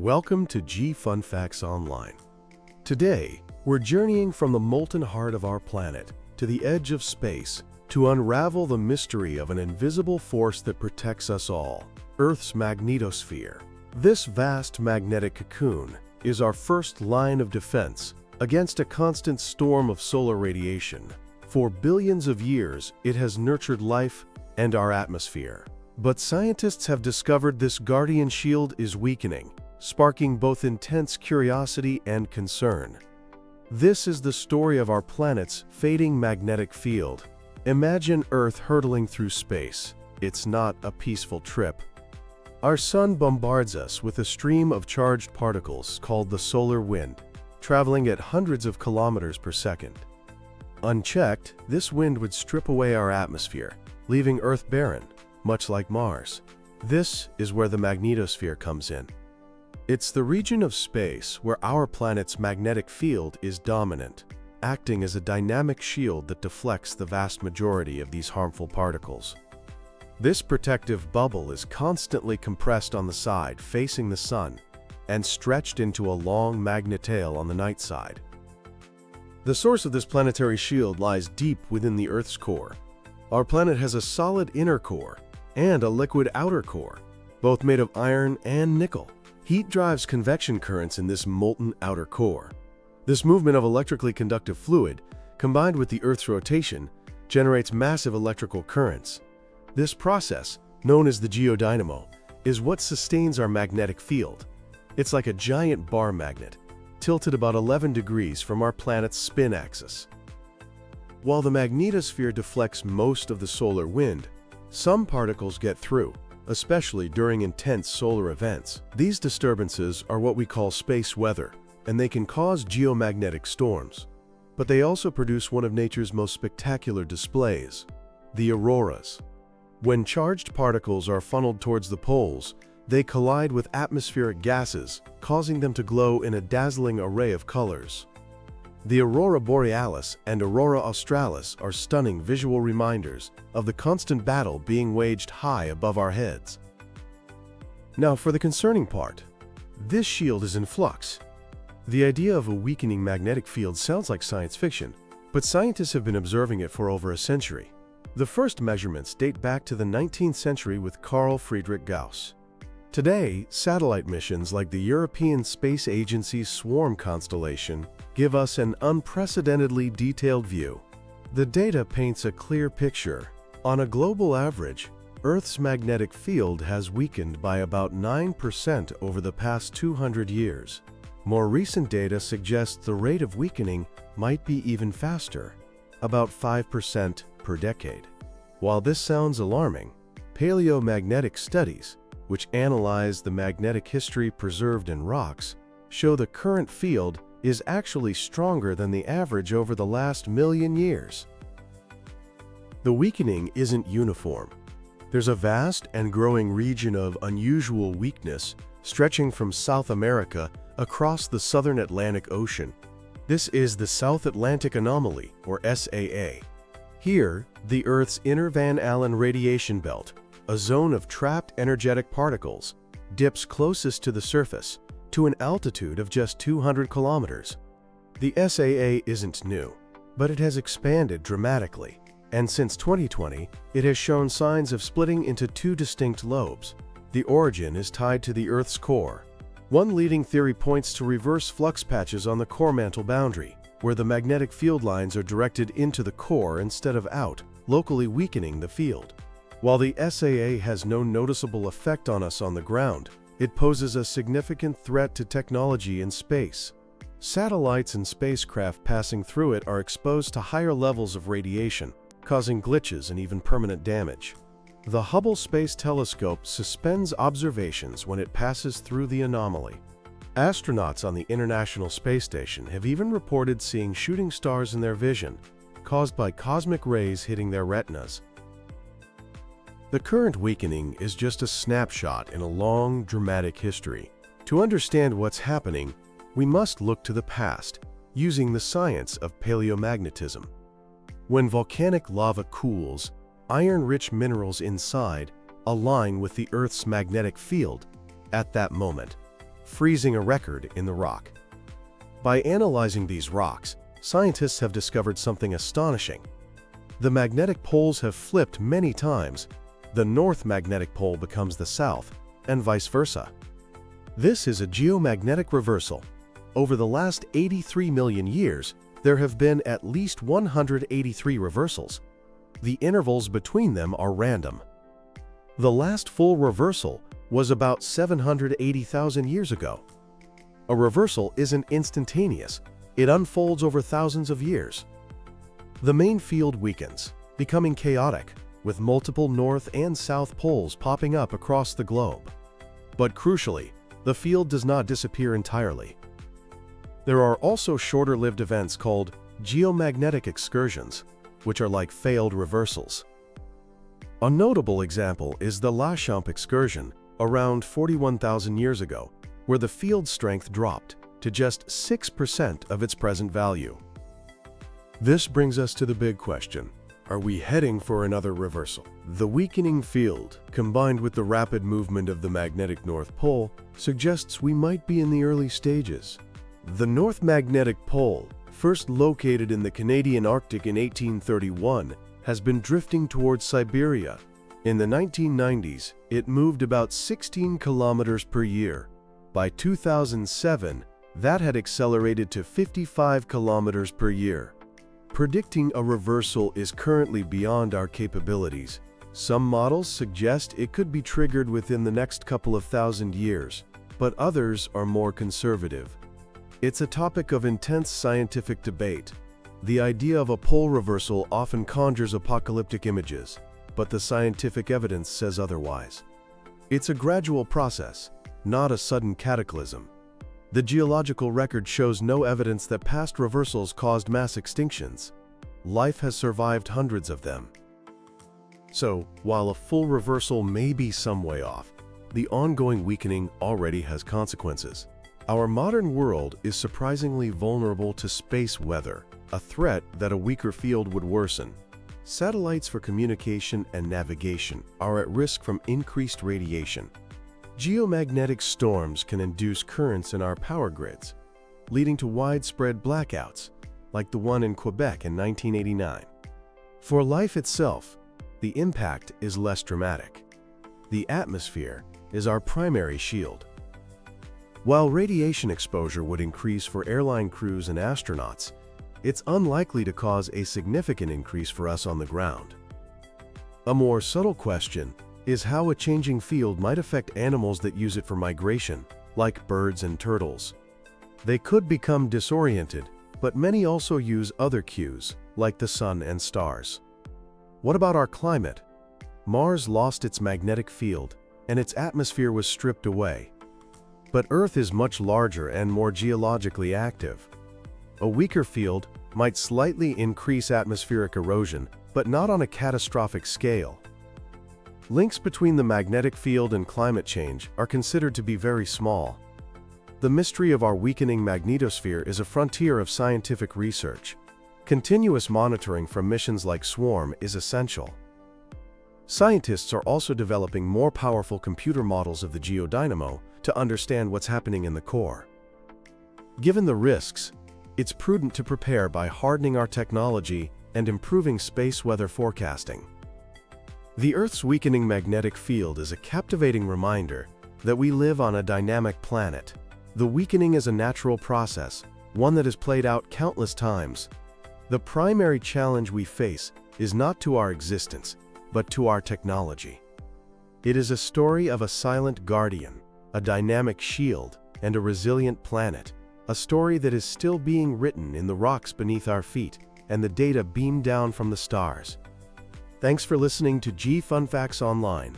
Welcome to G Fun Facts Online. Today, we're journeying from the molten heart of our planet to the edge of space to unravel the mystery of an invisible force that protects us all, Earth's magnetosphere. This vast magnetic cocoon is our first line of defense against a constant storm of solar radiation. For billions of years, it has nurtured life and our atmosphere. But scientists have discovered this guardian shield is weakening, sparking both intense curiosity and concern. This is the story of our planet's fading magnetic field. Imagine Earth hurtling through space. It's not a peaceful trip. Our sun bombards us with a stream of charged particles called the solar wind, traveling at hundreds of kilometers per second. Unchecked, this wind would strip away our atmosphere, leaving Earth barren, much like Mars. This is where the magnetosphere comes in. It's the region of space where our planet's magnetic field is dominant, acting as a dynamic shield that deflects the vast majority of these harmful particles. This protective bubble is constantly compressed on the side facing the sun and stretched into a long magnet tail on the night side. The source of this planetary shield lies deep within the Earth's core. Our planet has a solid inner core and a liquid outer core, both made of iron and nickel. Heat drives convection currents in this molten outer core. This movement of electrically conductive fluid, combined with the Earth's rotation, generates massive electrical currents. This process, known as the geodynamo, is what sustains our magnetic field. It's like a giant bar magnet, tilted about 11 degrees from our planet's spin axis. While the magnetosphere deflects most of the solar wind, some particles get through, especially during intense solar events. These disturbances are what we call space weather, and they can cause geomagnetic storms. But they also produce one of nature's most spectacular displays, the auroras. When charged particles are funneled towards the poles, they collide with atmospheric gases, causing them to glow in a dazzling array of colors. The aurora borealis and aurora australis are stunning visual reminders of the constant battle being waged high above our heads. Now for the concerning part. This shield is in flux. The idea of a weakening magnetic field sounds like science fiction, but scientists have been observing it for over a century. The first measurements date back to the 19th century with Carl Friedrich Gauss. Today, satellite missions like the European Space Agency's Swarm constellation give us an unprecedentedly detailed view. The data paints a clear picture. On a global average, Earth's magnetic field has weakened by about 9% over the past 200 years. More recent data suggests the rate of weakening might be even faster, about 5% per decade. While this sounds alarming, paleomagnetic studies, which analyze the magnetic history preserved in rocks, show the current field is actually stronger than the average over the last million years. The weakening isn't uniform. There's a vast and growing region of unusual weakness stretching from South America across the Southern Atlantic Ocean. This is the South Atlantic Anomaly, or SAA. Here, the Earth's inner Van Allen radiation belt, a zone of trapped energetic particles, dips closest to the surface to an altitude of just 200 kilometers. The SAA isn't new, but it has expanded dramatically, and since 2020, it has shown signs of splitting into two distinct lobes. The origin is tied to the Earth's core. One leading theory points to reverse flux patches on the core mantle boundary, where the magnetic field lines are directed into the core instead of out, locally weakening the field. While the SAA has no noticeable effect on us on the ground, it poses a significant threat to technology in space. Satellites and spacecraft passing through it are exposed to higher levels of radiation, causing glitches and even permanent damage. The Hubble Space Telescope suspends observations when it passes through the anomaly. Astronauts on the International Space Station have even reported seeing shooting stars in their vision, caused by cosmic rays hitting their retinas. The current weakening is just a snapshot in a long, dramatic history. To understand what's happening, we must look to the past, using the science of paleomagnetism. When volcanic lava cools, iron-rich minerals inside align with the Earth's magnetic field at that moment. freezing a record in the rock. By analyzing these rocks, scientists have discovered something astonishing. The magnetic poles have flipped many times. The north magnetic pole becomes the south, and vice versa. This is a geomagnetic reversal. Over the last 83 million years, there have been at least 183 reversals. The intervals between them are random. The last full reversal was about 780,000 years ago. A reversal isn't instantaneous. It unfolds over thousands of years. The main field weakens, becoming chaotic, with multiple north and south poles popping up across the globe. But crucially, the field does not disappear entirely. There are also shorter-lived events called geomagnetic excursions, which are like failed reversals. A notable example is the Lachamp excursion around 41,000 years ago, where the field strength dropped to just 6% of its present value. This brings us to the big question. Are we heading for another reversal? The weakening field, combined with the rapid movement of the magnetic North Pole, suggests we might be in the early stages. The North Magnetic Pole, first located in the Canadian Arctic in 1831, has been drifting towards Siberia. In the 1990s, it moved about 16 kilometers per year. By 2007, that had accelerated to 55 kilometers per year. Predicting a reversal is currently beyond our capabilities. Some models suggest it could be triggered within the next couple of thousand years, but others are more conservative. It's a topic of intense scientific debate. The idea of a pole reversal often conjures apocalyptic images, but the scientific evidence says otherwise. It's a gradual process, not a sudden cataclysm. The geological record shows no evidence that past reversals caused mass extinctions. Life has survived hundreds of them. So, while a full reversal may be some way off, the ongoing weakening already has consequences. Our modern world is surprisingly vulnerable to space weather, a threat that a weaker field would worsen. Satellites for communication and navigation are at risk from increased radiation. Geomagnetic storms can induce currents in our power grids, leading to widespread blackouts, like the one in Quebec in 1989. For life itself, the impact is less dramatic. The atmosphere is our primary shield. While radiation exposure would increase for airline crews and astronauts, it's unlikely to cause a significant increase for us on the ground. A more subtle question is how a changing field might affect animals that use it for migration, like birds and turtles. They could become disoriented, but many also use other cues, like the sun and stars. What about our climate? Mars lost its magnetic field, and its atmosphere was stripped away. But Earth is much larger and more geologically active. A weaker field might slightly increase atmospheric erosion, but not on a catastrophic scale. Links between the magnetic field and climate change are considered to be very small. The mystery of our weakening magnetosphere is a frontier of scientific research. Continuous monitoring from missions like SWARM is essential. Scientists are also developing more powerful computer models of the geodynamo to understand what's happening in the core. Given the risks, it's prudent to prepare by hardening our technology and improving space weather forecasting. The Earth's weakening magnetic field is a captivating reminder that we live on a dynamic planet. The weakening is a natural process, one that has played out countless times. The primary challenge we face is not to our existence, but to our technology. It is a story of a silent guardian, a dynamic shield, and a resilient planet, a story that is still being written in the rocks beneath our feet and the data beamed down from the stars. Thanks for listening to Fun Facts Online.